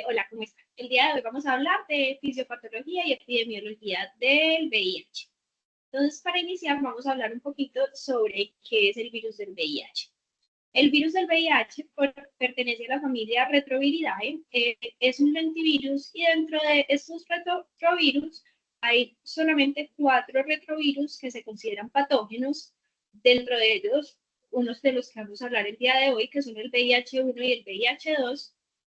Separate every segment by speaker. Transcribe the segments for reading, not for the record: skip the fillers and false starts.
Speaker 1: Hola, ¿cómo están? El día de hoy vamos a hablar de fisiopatología y epidemiología del VIH. Entonces, para iniciar, vamos a hablar un poquito sobre qué es el virus del VIH. El virus del VIH pertenece a la familia Retroviridae, es un lentivirus y dentro de estos retrovirus hay solamente 4 retrovirus que se consideran patógenos. Dentro de ellos, unos de los que vamos a hablar el día de hoy, que son el VIH-1 y el VIH-2,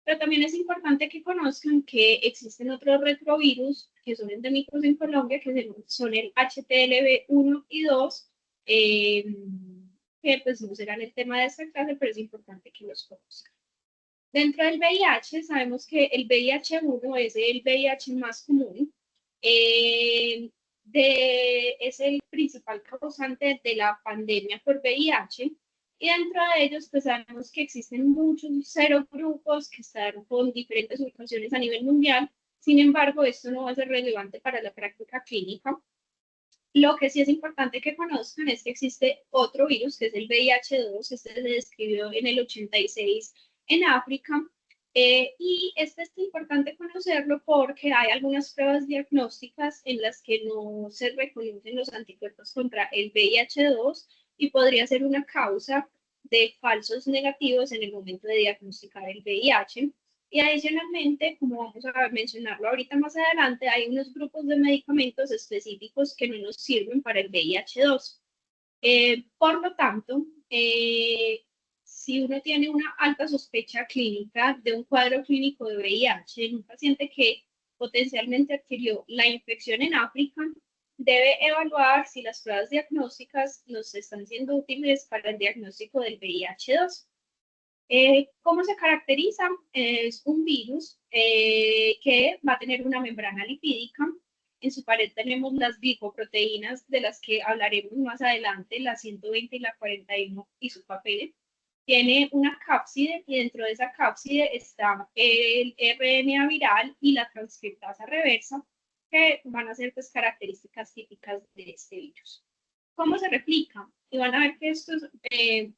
Speaker 1: pero también es importante que conozcan que existen otros retrovirus que son endémicos en Colombia, que son el HTLV1 y 2, que pues no serán el tema de esta clase, pero es importante que los conozcan. Dentro del VIH, sabemos que el VIH-1 es el VIH más común, es el principal causante de la pandemia por VIH, y dentro de ellos pues sabemos que existen muchos serogrupos que están con diferentes ubicaciones a nivel mundial. Sin embargo, esto no va a ser relevante para la práctica clínica. Lo que sí es importante que conozcan es que existe otro virus, que es el VIH-2, este se describió en el 86 en África, y este es importante conocerlo porque hay algunas pruebas diagnósticas en las que no se reconocen los anticuerpos contra el VIH-2 y podría ser una causa de falsos negativos en el momento de diagnosticar el VIH. Y adicionalmente, como vamos a mencionarlo ahorita más adelante, hay unos grupos de medicamentos específicos que no nos sirven para el VIH-2. Por lo tanto, si uno tiene una alta sospecha clínica de un cuadro clínico de VIH en un paciente que potencialmente adquirió la infección en África, debe evaluar si las pruebas diagnósticas nos están siendo útiles para el diagnóstico del VIH-2. ¿Cómo se caracteriza? Es un virus que va a tener una membrana lipídica. En su pared tenemos las glicoproteínas de las que hablaremos más adelante, la 120 y la 41 y su papel. Tiene una cápside y dentro de esa cápside está el RNA viral y la transcriptasa reversa, que van a ser pues, características típicas de este virus. ¿Cómo se replica? Y van a ver que esto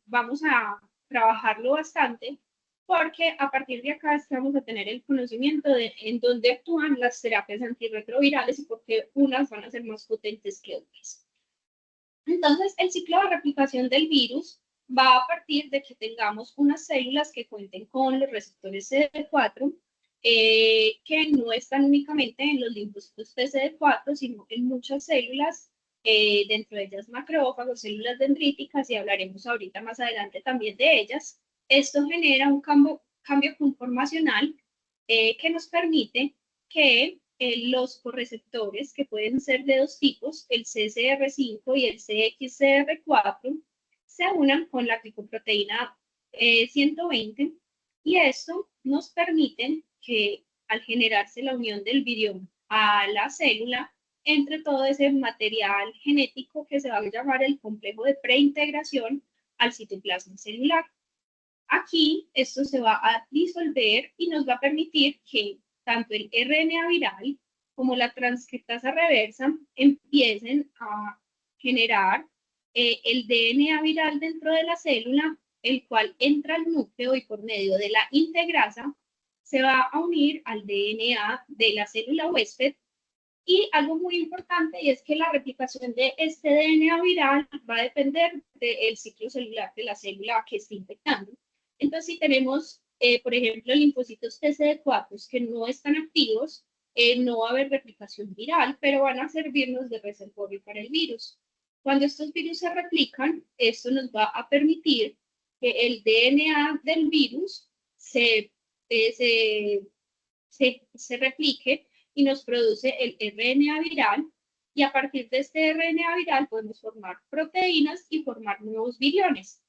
Speaker 1: vamos a trabajarlo bastante, porque a partir de acá vamos a tener el conocimiento de en dónde actúan las terapias antirretrovirales y por qué unas van a ser más potentes que otras. Entonces, el ciclo de replicación del virus va a partir de que tengamos unas células que cuenten con los receptores CD4, que no están únicamente en los linfocitos TCD4, sino en muchas células, dentro de ellas macrófagos, células dendríticas, y hablaremos ahorita más adelante también de ellas. Esto genera un cambio conformacional que nos permite que los correceptores, que pueden ser de dos tipos, el CCR5 y el CXCR4, se unan con la glicoproteína 120, y esto nos permite que al generarse la unión del virión a la célula, entre todo ese material genético que se va a llamar el complejo de preintegración al citoplasma celular. Aquí esto se va a disolver y nos va a permitir que tanto el RNA viral como la transcriptasa reversa empiecen a generar el DNA viral dentro de la célula, el cual entra al núcleo y por medio de la integrasa se va a unir al DNA de la célula huésped. Y algo muy importante y es que la replicación de este DNA viral va a depender del ciclo celular de la célula que esté infectando. Entonces, si tenemos, por ejemplo, linfocitos TCD4 que no están activos, no va a haber replicación viral, pero van a servirnos de reservorio para el virus. Cuando estos virus se replican, esto nos va a permitir que el DNA del virus se replique y nos produce el RNA viral, y a partir de este RNA viral podemos formar proteínas y formar nuevos viriones.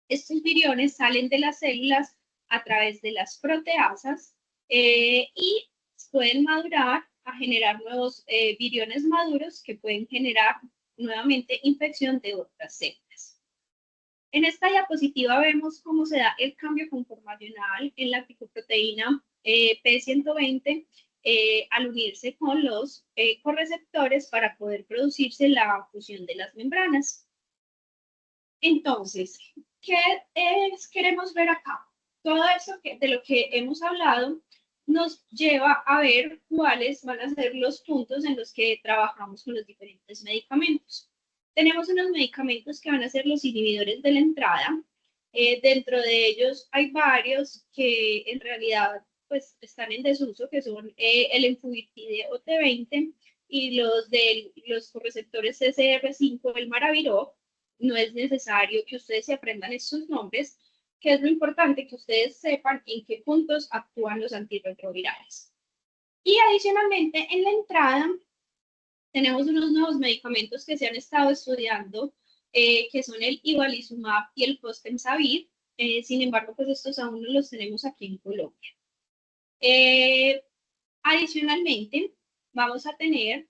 Speaker 1: Estos viriones salen de las células a través de las proteasas y pueden madurar a generar nuevos viriones maduros que pueden generar nuevamente infección de otras células. En esta diapositiva vemos cómo se da el cambio conformacional en la glicoproteína P120 al unirse con los correceptores para poder producirse la fusión de las membranas. Entonces, ¿qué queremos ver acá? Todo eso de lo que hemos hablado nos lleva a ver cuáles van a ser los puntos en los que trabajamos con los diferentes medicamentos. Tenemos unos medicamentos que van a ser los inhibidores de la entrada. Dentro de ellos hay varios que en realidad pues, están en desuso, que son el Enfubitide OT20 y los correceptores CCR5, el Maraviroc. No es necesario que ustedes se aprendan estos nombres, que es lo importante que ustedes sepan en qué puntos actúan los antirretrovirales. Y adicionalmente, en la entrada, tenemos unos nuevos medicamentos que se han estado estudiando, que son el Ivalizumab y el Fostemsavir. Sin embargo, pues estos aún no los tenemos aquí en Colombia. Adicionalmente, vamos a tener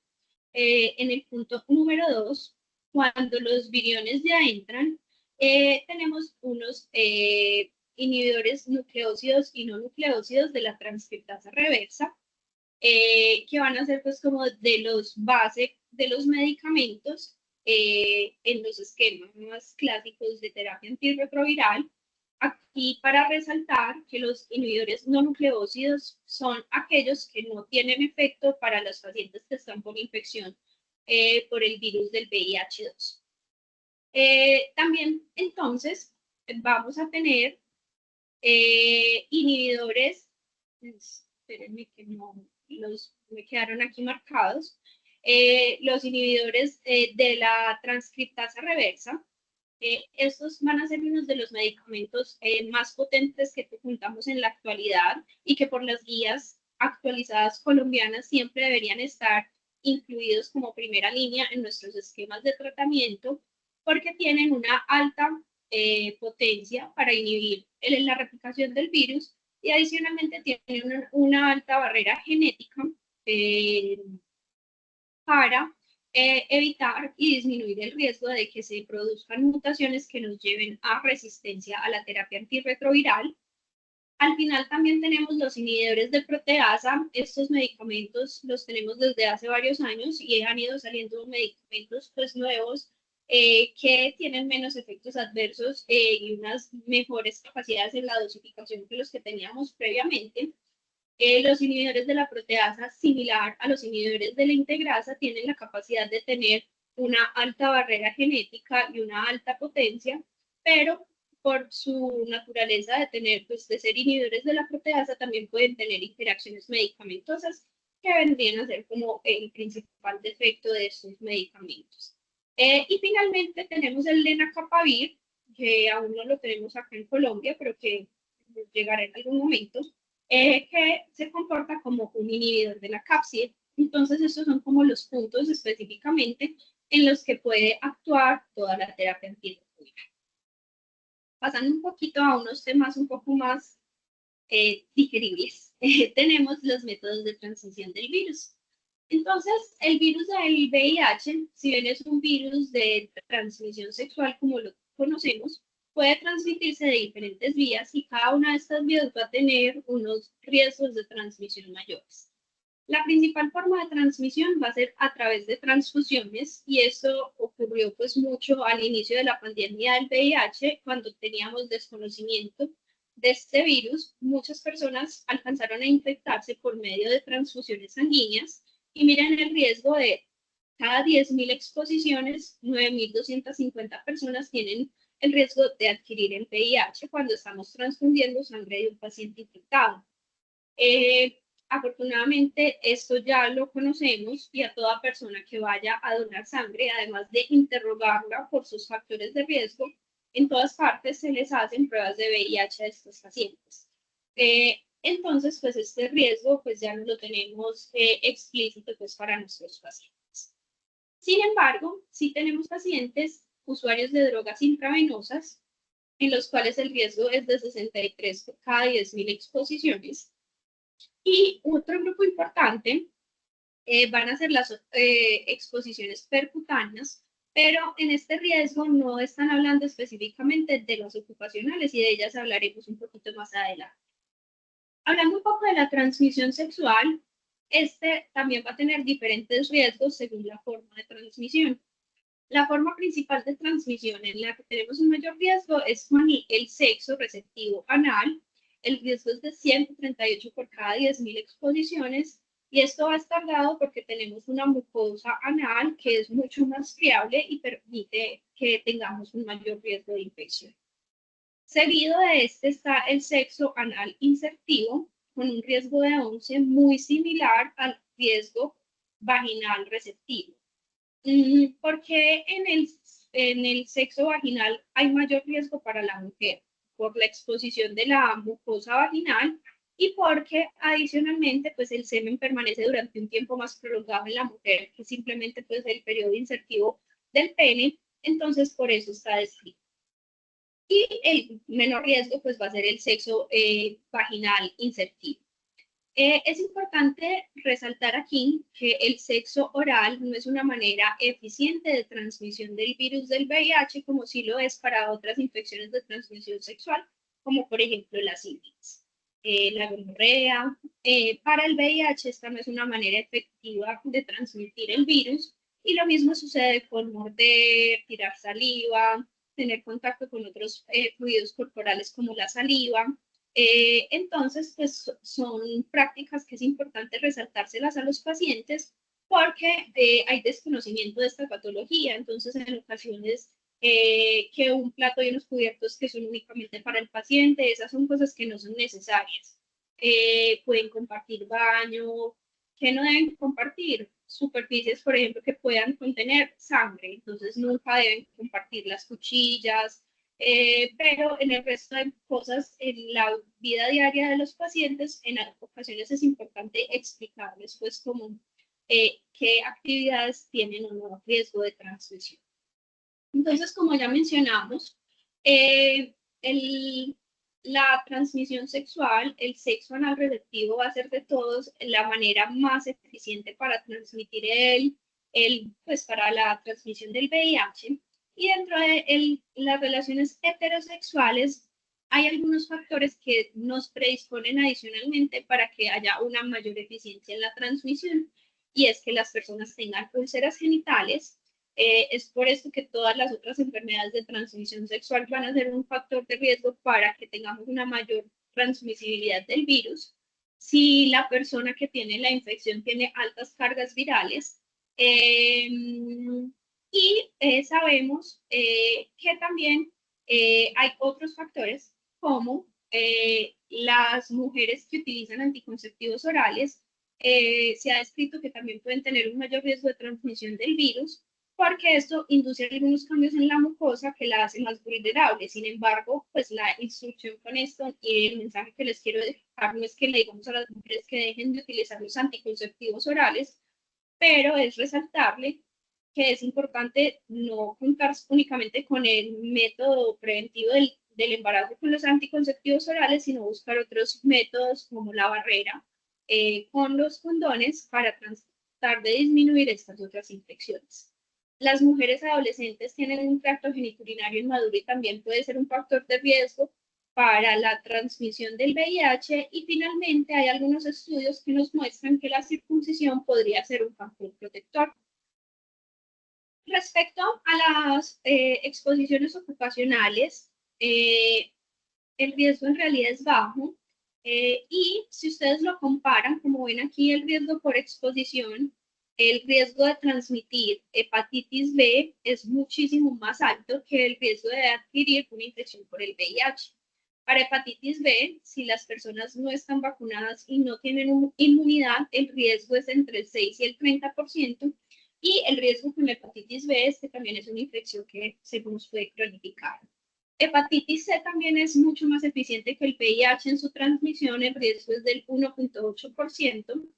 Speaker 1: en el punto número 2, cuando los viriones ya entran, tenemos unos inhibidores nucleócidos y no nucleócidos de la transcriptasa reversa, que van a ser pues como de los base de los medicamentos en los esquemas más clásicos de terapia antirretroviral. Aquí para resaltar que los inhibidores no nucleócidos son aquellos que no tienen efecto para los pacientes que están por infección por el virus del VIH-2. También entonces vamos a tener inhibidores, espérenme que no me quedaron aquí marcados, los inhibidores de la transcriptasa reversa. Estos van a ser unos de los medicamentos más potentes que juntamos en la actualidad y que por las guías actualizadas colombianas siempre deberían estar incluidos como primera línea en nuestros esquemas de tratamiento porque tienen una alta potencia para inhibir la replicación del virus y adicionalmente tienen una alta barrera genética para evitar y disminuir el riesgo de que se produzcan mutaciones que nos lleven a resistencia a la terapia antirretroviral. Al final también tenemos los inhibidores de proteasa. Estos medicamentos los tenemos desde hace varios años y han ido saliendo medicamentos pues, nuevos que tienen menos efectos adversos y unas mejores capacidades en la dosificación que los que teníamos previamente. Los inhibidores de la proteasa, similar a los inhibidores de la integrasa, tienen la capacidad de tener una alta barrera genética y una alta potencia, pero por su naturaleza de tener, pues, de ser inhibidores de la proteasa, también pueden tener interacciones medicamentosas que vendrían a ser como el principal defecto de estos medicamentos. Y finalmente tenemos el lenacapavir, que aún no lo tenemos acá en Colombia, pero que llegará en algún momento, que se comporta como un inhibidor de la cápside. Entonces, estos son como los puntos específicamente en los que puede actuar toda la terapia antirretroviral. Pasando un poquito a unos temas un poco más digeribles, tenemos los métodos de transmisión del virus. Entonces, el virus del VIH, si bien es un virus de transmisión sexual como lo conocemos, puede transmitirse de diferentes vías y cada una de estas vías va a tener unos riesgos de transmisión mayores. La principal forma de transmisión va a ser a través de transfusiones y eso ocurrió pues mucho al inicio de la pandemia del VIH cuando teníamos desconocimiento de este virus. Muchas personas alcanzaron a infectarse por medio de transfusiones sanguíneas y miren el riesgo de cada 10.000 exposiciones, 9.250 personas tienen el riesgo de adquirir el VIH cuando estamos transfundiendo sangre de un paciente infectado. Afortunadamente, esto ya lo conocemos y a toda persona que vaya a donar sangre, además de interrogarla por sus factores de riesgo, en todas partes se les hacen pruebas de VIH a estos pacientes. Entonces, pues este riesgo pues ya no lo tenemos explícito pues para nuestros pacientes. Sin embargo, sí tenemos pacientes usuarios de drogas intravenosas en los cuales el riesgo es de 63 por cada 10.000 exposiciones. Y otro grupo importante van a ser las exposiciones percutáneas, pero en este riesgo no están hablando específicamente de las ocupacionales y de ellas hablaremos un poquito más adelante. Hablando un poco de la transmisión sexual, este también va a tener diferentes riesgos según la forma de transmisión. La forma principal de transmisión en la que tenemos un mayor riesgo es con el sexo receptivo anal. el riesgo es de 138 por cada 10.000 exposiciones, y esto va a estar dado porque tenemos una mucosa anal que es mucho más friable y permite que tengamos un mayor riesgo de infección. Seguido de este está el sexo anal insertivo, con un riesgo de 11 muy similar al riesgo vaginal receptivo. ¿Por qué en el sexo vaginal hay mayor riesgo para la mujer? Por la exposición de la mucosa vaginal y porque adicionalmente pues el semen permanece durante un tiempo más prolongado en la mujer que simplemente pues el periodo insertivo del pene, entonces por eso está descrito. Y el menor riesgo pues va a ser el sexo vaginal insertivo. Es importante resaltar aquí que el sexo oral no es una manera eficiente de transmisión del virus del VIH como sí lo es para otras infecciones de transmisión sexual, como por ejemplo la sífilis, la gonorrea. Para el VIH esta no es una manera efectiva de transmitir el virus y lo mismo sucede con morder, tirar saliva, tener contacto con otros fluidos corporales como la saliva. Entonces, pues son prácticas que es importante resaltárselas a los pacientes porque hay desconocimiento de esta patología. Entonces, en ocasiones, que un plato y unos cubiertos que son únicamente para el paciente, esas son cosas que no son necesarias. Pueden compartir baño, que no deben compartir superficies, por ejemplo, que puedan contener sangre. Entonces, nunca deben compartir las cuchillas, pero en el resto de cosas, en la vida diaria de los pacientes, en ocasiones es importante explicarles, pues, como qué actividades tienen o no riesgo de transmisión. Entonces, como ya mencionamos, eh, el, la transmisión sexual, el sexo anal receptivo va a ser de todos la manera más eficiente para transmitir pues para la transmisión del VIH. Y dentro de las relaciones heterosexuales hay algunos factores que nos predisponen adicionalmente para que haya una mayor eficiencia en la transmisión, y es que las personas tengan úlceras genitales. Es por esto que todas las otras enfermedades de transmisión sexual van a ser un factor de riesgo para que tengamos una mayor transmisibilidad del virus. Si la persona que tiene la infección tiene altas cargas virales, eh, y sabemos que también hay otros factores como las mujeres que utilizan anticonceptivos orales, se ha descrito que también pueden tener un mayor riesgo de transmisión del virus porque esto induce algunos cambios en la mucosa que la hacen más vulnerable. Sin embargo, pues la instrucción con esto y el mensaje que les quiero dejar no es que le digamos a las mujeres que dejen de utilizar los anticonceptivos orales, pero es resaltarle que es importante no contar únicamente con el método preventivo del embarazo con los anticonceptivos orales, sino buscar otros métodos como la barrera con los condones para tratar de disminuir estas otras infecciones. Las mujeres adolescentes tienen un tracto genitourinario inmaduro y también puede ser un factor de riesgo para la transmisión del VIH, y finalmente hay algunos estudios que nos muestran que la circuncisión podría ser un factor protector. Respecto a las exposiciones ocupacionales, el riesgo en realidad es bajo, y si ustedes lo comparan, como ven aquí, el riesgo por exposición, el riesgo de transmitir hepatitis B es muchísimo más alto que el riesgo de adquirir una infección por el VIH. Para hepatitis B, si las personas no están vacunadas y no tienen inmunidad, el riesgo es entre el 6 y el 30%, y el riesgo con la hepatitis B es que también es una infección que se nos puede cronificar. Hepatitis C también es mucho más eficiente que el VIH en su transmisión, el riesgo es del 1.8%.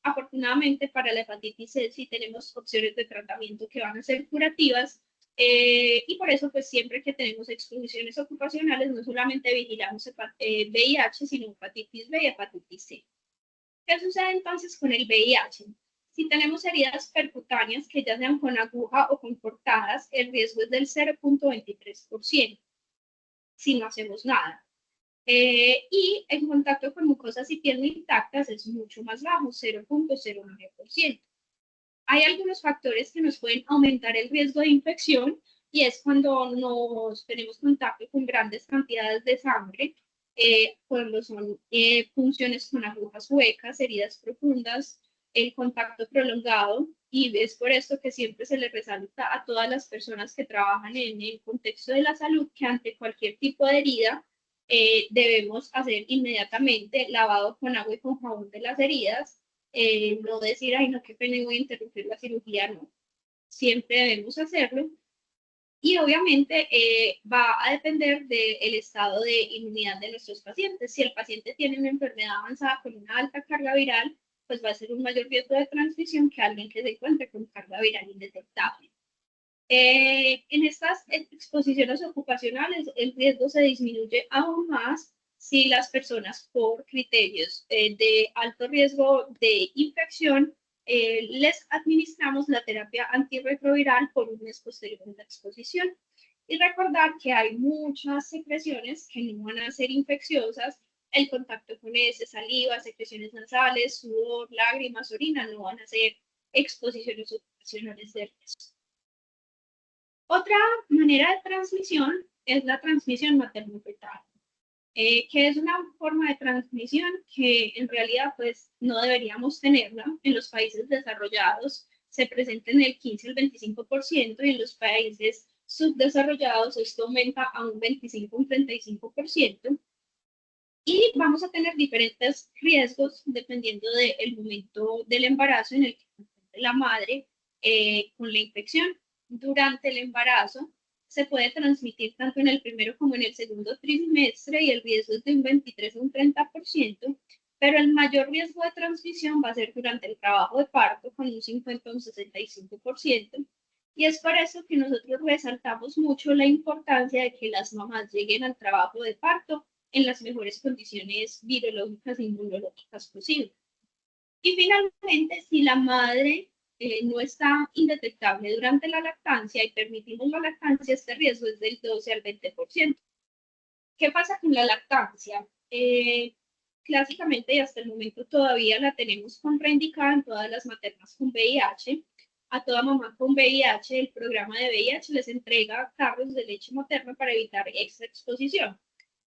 Speaker 1: Afortunadamente para la hepatitis C sí tenemos opciones de tratamiento que van a ser curativas, y por eso pues siempre que tenemos exposiciones ocupacionales no solamente vigilamos VIH, sino hepatitis B y hepatitis C. ¿Qué sucede entonces con el VIH? Si tenemos heridas percutáneas que ya sean con aguja o con cortadas, el riesgo es del 0.23% si no hacemos nada. Y en contacto con mucosas y piel intactas es mucho más bajo, 0.09%. Hay algunos factores que nos pueden aumentar el riesgo de infección, y es cuando nos tenemos contacto con grandes cantidades de sangre, cuando son punciones con agujas huecas, heridas profundas, el contacto prolongado, y es por esto que siempre se le resalta a todas las personas que trabajan en el contexto de la salud que ante cualquier tipo de herida debemos hacer inmediatamente lavado con agua y con jabón de las heridas, no decir, ay, no, qué pena, voy a interrumpir la cirugía, no, siempre debemos hacerlo. Y obviamente va a depender del estado de inmunidad de nuestros pacientes. Si el paciente tiene una enfermedad avanzada con una alta carga viral, pues va a ser un mayor riesgo de transmisión que alguien que se encuentre con carga viral indetectable. En estas exposiciones ocupacionales, el riesgo se disminuye aún más si las personas por criterios de alto riesgo de infección les administramos la terapia antirretroviral por un mes posterior a la exposición. Y recordar que hay muchas secreciones que no van a ser infecciosas. El contacto con heces, saliva, secreciones nasales, sudor, lágrimas, orina no van a ser exposiciones ocupacionales de riesgo. Otra manera de transmisión es la transmisión materno-fetal, que es una forma de transmisión que en realidad pues no deberíamos tenerla. En los países desarrollados se presenta en el 15 al 25% y en los países subdesarrollados esto aumenta a un 25 un 35%. Y vamos a tener diferentes riesgos dependiendo del momento del embarazo en el que la madre con la infección. Durante el embarazo se puede transmitir tanto en el primero como en el segundo trimestre y el riesgo es de un 23 a un 30%, pero el mayor riesgo de transmisión va a ser durante el trabajo de parto con un 50 a un 65%. Y es por eso que nosotros resaltamos mucho la importancia de que las mamás lleguen al trabajo de parto en las mejores condiciones virológicas e inmunológicas posibles. Y finalmente, si la madre no está indetectable durante la lactancia y permitimos la lactancia, este riesgo es del 12 al 20%. ¿Qué pasa con la lactancia? Clásicamente y hasta el momento todavía la tenemos contraindicada en todas las maternas con VIH. A toda mamá con VIH, el programa de VIH les entrega tarros de leche materna para evitar esta exposición.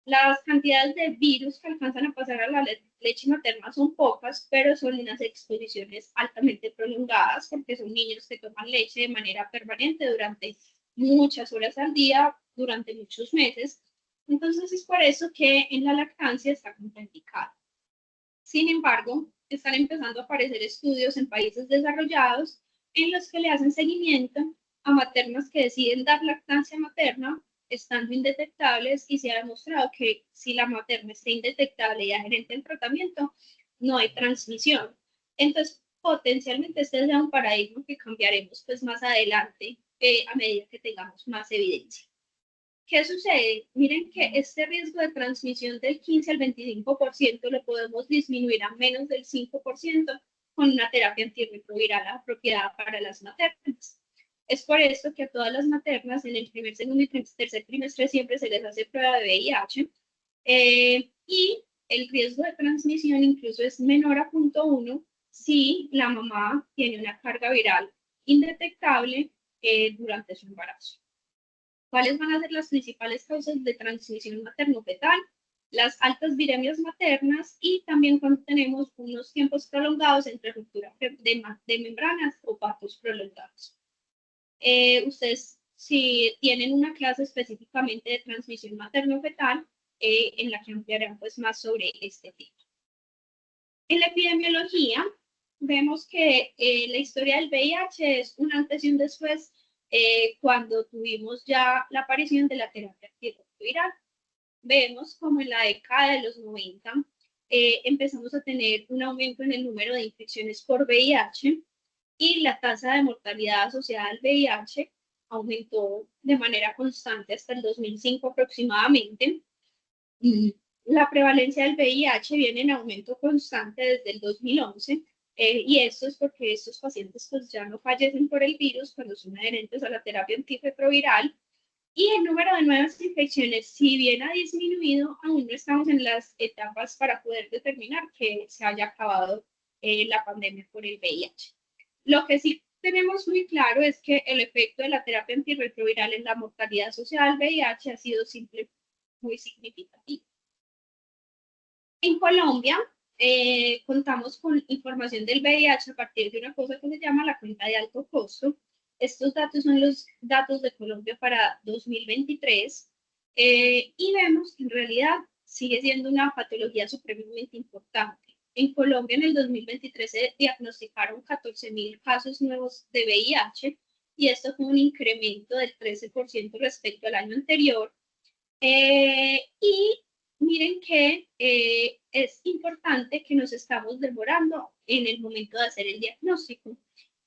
Speaker 1: Las cantidades de virus que alcanzan a pasar a la leche materna son pocas, pero son unas exposiciones altamente prolongadas porque son niños que toman leche de manera permanente durante muchas horas al día, durante muchos meses. Entonces es por eso que en la lactancia está contraindicada. Sin embargo, están empezando a aparecer estudios en países desarrollados en los que le hacen seguimiento a maternas que deciden dar lactancia materna estando indetectables y se ha demostrado que si la materna está indetectable y adherente al tratamiento, no hay transmisión. Entonces, potencialmente este sea un paradigma que cambiaremos pues más adelante a medida que tengamos más evidencia. ¿Qué sucede? Miren que este riesgo de transmisión del 15 al 25% lo podemos disminuir a menos del 5% con una terapia antirretroviral apropiada para las maternas. Es por esto que a todas las maternas en el primer, segundo y tercer trimestre siempre se les hace prueba de VIH y el riesgo de transmisión incluso es menor a 0.1 si la mamá tiene una carga viral indetectable durante su embarazo. ¿Cuáles van a ser las principales causas de transmisión materno-fetal? Las altas viremias maternas y también cuando tenemos unos tiempos prolongados entre ruptura de membranas o partos prolongados. Ustedes, si tienen una clase específicamente de transmisión materno-fetal, en la que ampliarán pues, más sobre este tema. En la epidemiología, vemos que la historia del VIH es un antes y un después cuando tuvimos ya la aparición de la terapia antirretroviral. Vemos como en la década de los 90 empezamos a tener un aumento en el número de infecciones por VIH y la tasa de mortalidad asociada al VIH aumentó de manera constante hasta el 2005 aproximadamente. Y la prevalencia del VIH viene en aumento constante desde el 2011 y esto es porque estos pacientes pues ya no fallecen por el virus cuando son adherentes a la terapia antirretroviral y el número de nuevas infecciones, si bien ha disminuido, aún no estamos en las etapas para poder determinar que se haya acabado la pandemia por el VIH. Lo que sí tenemos muy claro es que el efecto de la terapia antirretroviral en la mortalidad asociada al VIH ha sido muy significativo. En Colombia, contamos con información del VIH a partir de una cosa que se llama la cuenta de alto costo. Estos datos son los datos de Colombia para 2023 y vemos que en realidad sigue siendo una patología supremamente importante. En Colombia en el 2023 se diagnosticaron 14.000 casos nuevos de VIH y esto fue un incremento del 13% respecto al año anterior. Y miren que es importante que nos estamos demorando en el momento de hacer el diagnóstico.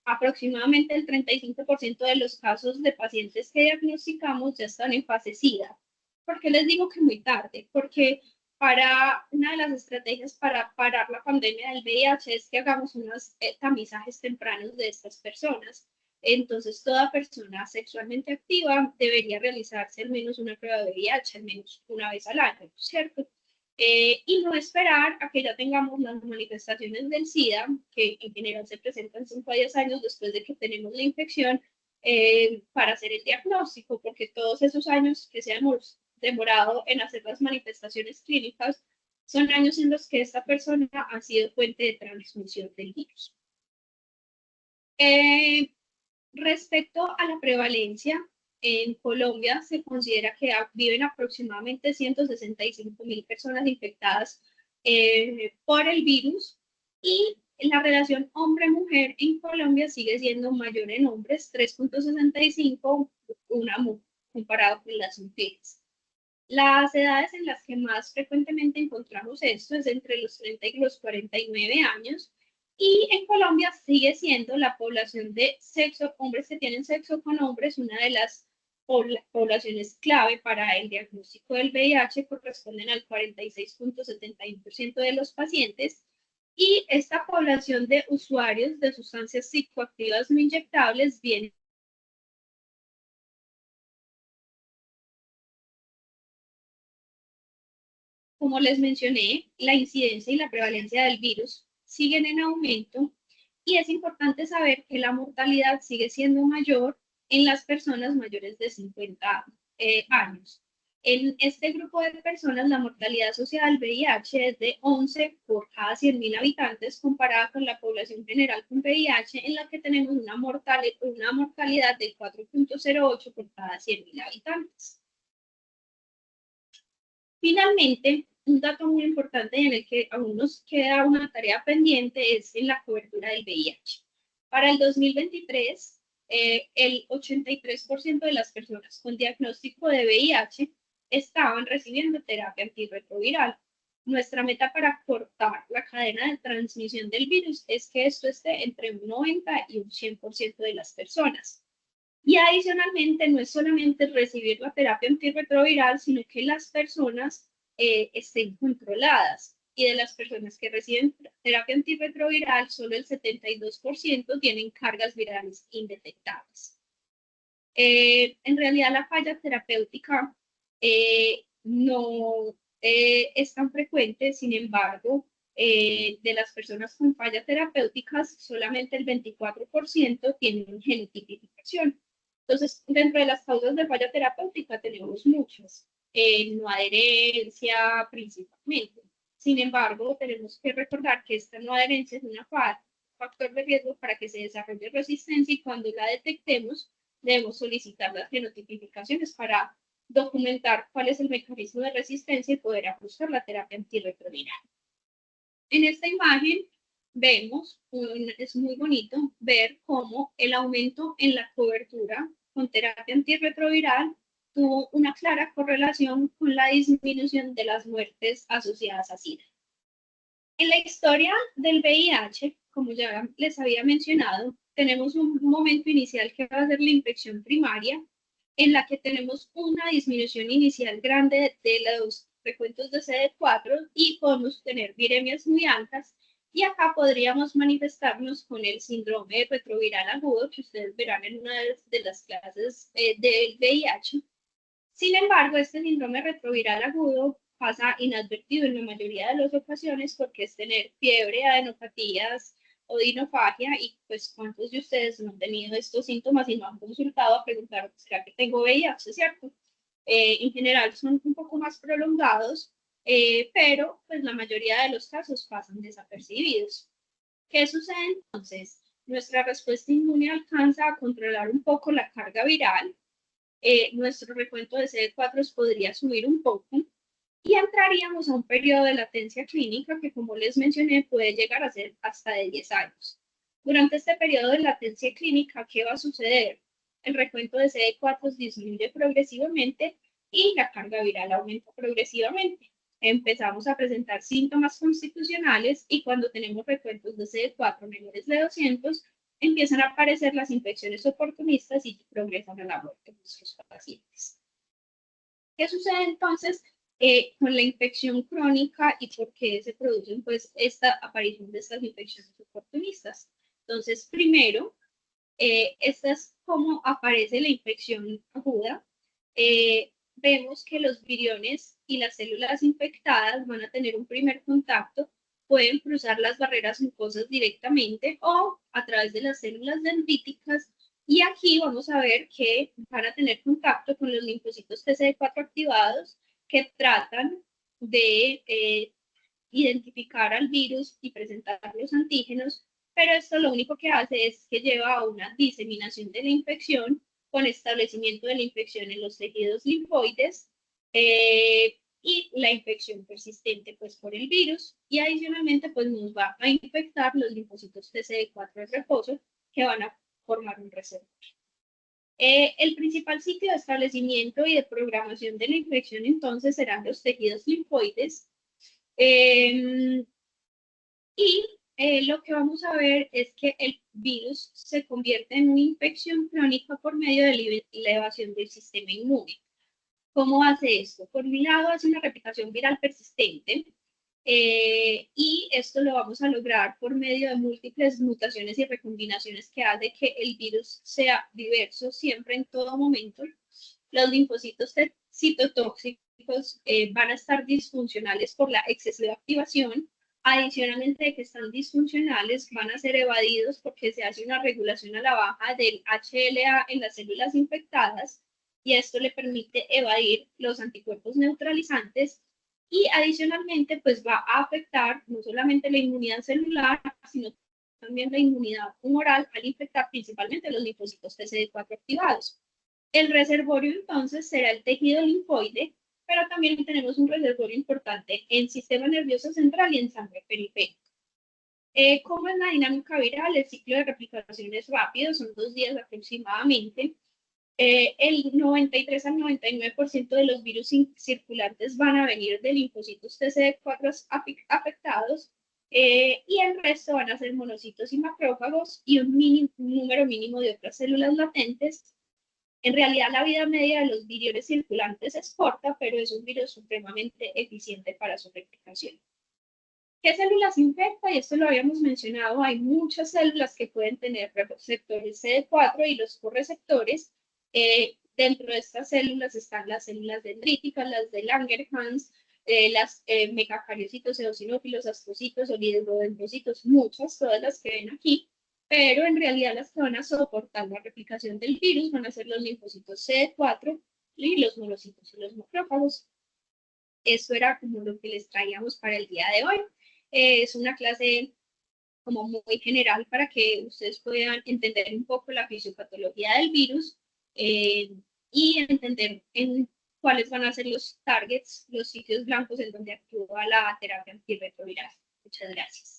Speaker 1: Aproximadamente el 35% de los casos de pacientes que diagnosticamos ya están en fase SIDA. ¿Por qué les digo que muy tarde? Porque una de las estrategias para parar la pandemia del VIH es que hagamos unos tamizajes tempranos de estas personas. Entonces, toda persona sexualmente activa debería realizarse al menos una prueba de VIH, al menos una vez al año, ¿cierto? Y no esperar a que ya tengamos las manifestaciones del SIDA, que en general se presentan 5 a 10 años después de que tenemos la infección, para hacer el diagnóstico, porque todos esos años que se hemos demorado en hacer las manifestaciones clínicas son años en los que esta persona ha sido fuente de transmisión del virus. Respecto a la prevalencia, en Colombia se considera que viven aproximadamente 165.000 personas infectadas por el virus y la relación hombre-mujer en Colombia sigue siendo mayor en hombres, 3.65, comparado con las mujeres. Las edades en las que más frecuentemente encontramos esto es entre los 30 y los 49 años, y en Colombia sigue siendo la población de sexo, hombres que tienen sexo con hombres, una de las poblaciones clave para el diagnóstico del VIH, corresponden al 46.71% de los pacientes, y esta población de usuarios de sustancias psicoactivas no inyectables viene. Como les mencioné, la incidencia y la prevalencia del virus siguen en aumento y es importante saber que la mortalidad sigue siendo mayor en las personas mayores de 50 años. En este grupo de personas, la mortalidad asociada al VIH es de 11 por cada 100.000 habitantes, comparada con la población general con VIH, en la que tenemos una mortalidad de 4.08 por cada 100.000 habitantes. Finalmente, un dato muy importante en el que aún nos queda una tarea pendiente es en la cobertura del VIH. Para el 2023, el 83% de las personas con diagnóstico de VIH estaban recibiendo terapia antirretroviral. Nuestra meta para cortar la cadena de transmisión del virus es que esto esté entre un 90 y un 100% de las personas. Y adicionalmente, no es solamente recibir la terapia antirretroviral, sino que las personas estén controladas. Y de las personas que reciben terapia antirretroviral, solo el 72% tienen cargas virales indetectables. En realidad, la falla terapéutica no es tan frecuente, sin embargo, de las personas con falla terapéuticas, solamente el 24% tienen genotipificación. Entonces, dentro de las causas de falla terapéutica tenemos muchas, no adherencia principalmente. Sin embargo, tenemos que recordar que esta no adherencia es un factor de riesgo para que se desarrolle resistencia, y cuando la detectemos, debemos solicitar las genotipificaciones para documentar cuál es el mecanismo de resistencia y poder ajustar la terapia antirretroviral. En esta imagen vemos, es muy bonito ver cómo el aumento en la cobertura con terapia antirretroviral tuvo una clara correlación con la disminución de las muertes asociadas a SIDA. En la historia del VIH, como ya les había mencionado, tenemos un momento inicial que va a ser la infección primaria, en la que tenemos una disminución inicial grande de los recuentos de CD4 y podemos tener viremias muy altas. Y acá podríamos manifestarnos con el síndrome retroviral agudo, que ustedes verán en una de las clases del VIH. Sin embargo, este síndrome retroviral agudo pasa inadvertido en la mayoría de las ocasiones porque es tener fiebre, adenopatías, odinofagia y pues cuántos de ustedes no han tenido estos síntomas y no han consultado a preguntar, ¿será que tengo VIH, cierto? En general son un poco más prolongados, pero pues la mayoría de los casos pasan desapercibidos. ¿Qué sucede entonces? Nuestra respuesta inmune alcanza a controlar un poco la carga viral, nuestro recuento de CD4 podría subir un poco y entraríamos a un periodo de latencia clínica que, como les mencioné, puede llegar a ser hasta de 10 años. Durante este periodo de latencia clínica, ¿qué va a suceder? El recuento de CD4 disminuye progresivamente y la carga viral aumenta progresivamente. Empezamos a presentar síntomas constitucionales y cuando tenemos recuentos de CD4 menores de 200, empiezan a aparecer las infecciones oportunistas y progresan a la muerte de nuestros pacientes. ¿Qué sucede entonces con la infección crónica y por qué se producen pues esta aparición de estas infecciones oportunistas? Entonces, primero, esta es cómo aparece la infección aguda. Vemos que los viriones y las células infectadas van a tener un primer contacto, pueden cruzar las barreras mucosas directamente o a través de las células dendríticas. Y aquí vamos a ver que van a tener contacto con los linfocitos TCD4 activados que tratan de identificar al virus y presentar los antígenos, pero esto lo único que hace es que lleva a una diseminación de la infección con establecimiento de la infección en los tejidos linfoides y la infección persistente pues por el virus y adicionalmente pues nos va a infectar los linfocitos TCD4 de reposo que van a formar un reservorio. El principal sitio de establecimiento y de programación de la infección entonces serán los tejidos linfoides lo que vamos a ver es que el virus se convierte en una infección crónica por medio de la elevación del sistema inmune. ¿Cómo hace esto? Por un lado, hace una replicación viral persistente y esto lo vamos a lograr por medio de múltiples mutaciones y recombinaciones que hace que el virus sea diverso siempre en todo momento. Los linfocitos citotóxicos van a estar disfuncionales por la excesiva activación. Adicionalmente de que están disfuncionales, van a ser evadidos porque se hace una regulación a la baja del HLA en las células infectadas y esto le permite evadir los anticuerpos neutralizantes y adicionalmente pues va a afectar no solamente la inmunidad celular, sino también la inmunidad humoral al infectar principalmente los linfocitos TCD4 activados. El reservorio entonces será el tejido linfoide, pero también tenemos un reservorio importante en sistema nervioso central y en sangre periférica. ¿Cómo es la dinámica viral? El ciclo de replicación es rápido, son 2 días aproximadamente. El 93 al 99% de los virus circulantes van a venir de linfocitos TCD4 afectados y el resto van a ser monocitos y macrófagos y un número mínimo de otras células latentes. En realidad, la vida media de los viriones circulantes es corta, pero es un virus supremamente eficiente para su replicación. ¿Qué células infecta? Y esto lo habíamos mencionado, hay muchas células que pueden tener receptores CD4 y los correceptores. Dentro de estas células están las células dendríticas, las de Langerhans, las megacariocitos, eosinófilos, astrocitos, oligodendrocitos, muchas, todas las que ven aquí. Pero en realidad las que van a soportar la replicación del virus van a ser los linfocitos CD4 y los monocitos y los macrófagos. Eso era como lo que les traíamos para el día de hoy. Es una clase como muy general para que ustedes puedan entender un poco la fisiopatología del virus y entender en cuáles van a ser los targets, los sitios blancos en donde actúa la terapia antirretroviral. Muchas gracias.